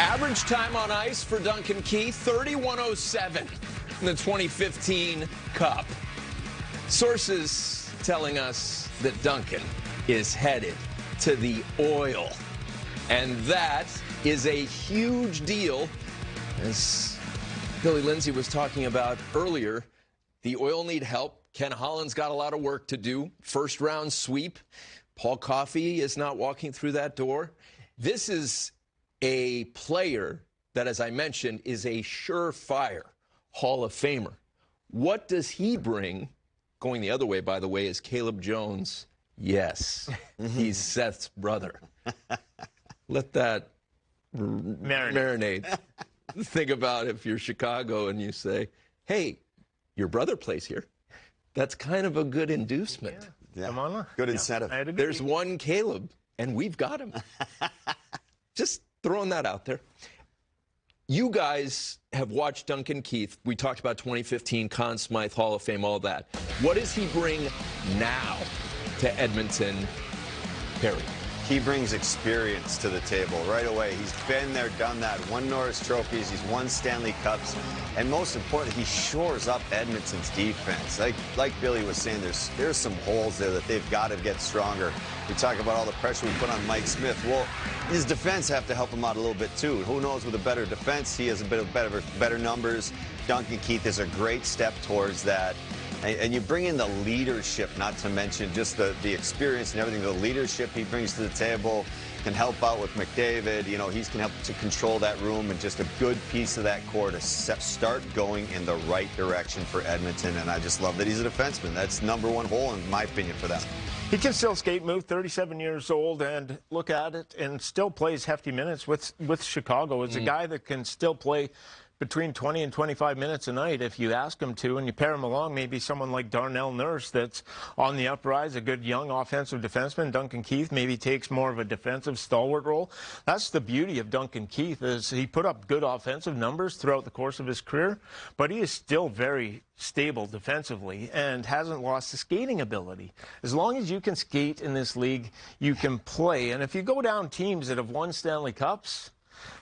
Average time on ice for Duncan Keith, 31:07 in the 2015 Cup. Sources telling us that Duncan is headed to the Oil. And that is a huge deal. As Billy Lindsay was talking about earlier, the Oil need help. Ken Holland's got a lot of work to do. First round sweep. Paul Coffey is not walking through that door. This is a player that, as I mentioned, is a surefire Hall of Famer. What does he bring? Going the other way, by the way, is Caleb Jones. Yes, he's Seth's brother. Let that marinate. Think about if you're Chicago and you say, hey, your brother plays here. That's kind of a good inducement. Yeah. Come on. Good incentive. There's one Caleb, and we've got him. Just throwing that out there. You guys have watched Duncan Keith. We talked about 2015, Conn Smythe, Hall of Fame, all that. What does he bring now to Edmonton, Perry? He brings experience to the table right away. He's been there, done that. Won Norris trophies. He's won Stanley Cups. And most importantly, he shores up Edmonton's defense. Like Billy was saying, there's some holes there that they've got to get stronger. We talk about all the pressure we put on Mike Smith. Well, his defense have to help him out a little bit, too. Who knows, with a better defense, he has a bit of better numbers. Duncan Keith is a great step towards that. And you bring in the leadership, not to mention just the experience and everything. The leadership he brings to the table can help out with McDavid. You know, he can help to control that room, and just a good piece of that core to start going in the right direction for Edmonton. And I just love that he's a defenseman. That's number one hole, in my opinion, for them. He can still skate, move, 37 years old, and look at it, and still plays hefty minutes with Chicago. It's a guy that can still play between 20 and 25 minutes a night if you ask him to, and you pair him along maybe someone like Darnell Nurse that's on the uprise, a good young offensive defenseman. Duncan Keith maybe takes more of a defensive stalwart role. That's the beauty of Duncan Keith, is he put up good offensive numbers throughout the course of his career, but he is still very stable defensively and hasn't lost the skating ability. As long as you can skate in this league, you can play. And if you go down teams that have won Stanley Cups,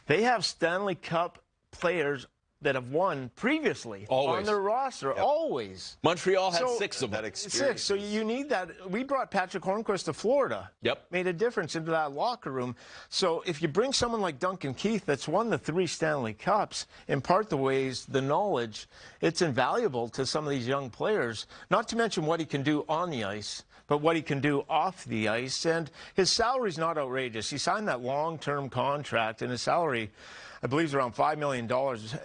they have Stanley Cup players that have won previously on their roster. Always. Montreal had 6 of them. 6. So you need that. We brought Patrick Hornquist to Florida. Made a difference into that locker room. So if you bring someone like Duncan Keith that's won the 3 Stanley Cups, impart the ways, the knowledge, it's invaluable to some of these young players, not to mention what he can do on the ice, but what he can do off the ice. And his salary's not outrageous. He signed that long-term contract, and his salary, I believe, is around $5 million.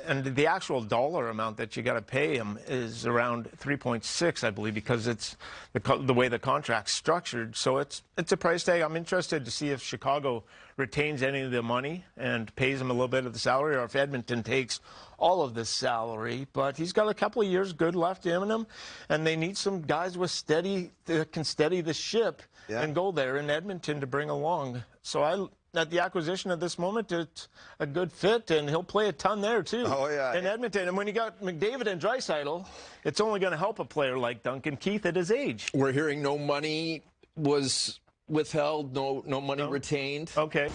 And the actual dollar amount that you got to pay him is around 3.6, I believe, because it's the way the contract's structured. So it's a price tag. I'm interested to see if Chicago retains any of the money and pays him a little bit of the salary, or if Edmonton takes all of the salary. But he's got a couple of years good left in him, and they need some guys with that can steady the ship and go there in Edmonton to bring along. So at the acquisition at this moment, it's a good fit, and he'll play a ton there, too, in Edmonton. And when you got McDavid and Draisaitl, it's only going to help a player like Duncan Keith at his age. We're hearing no money was withheld, no money retained. Okay.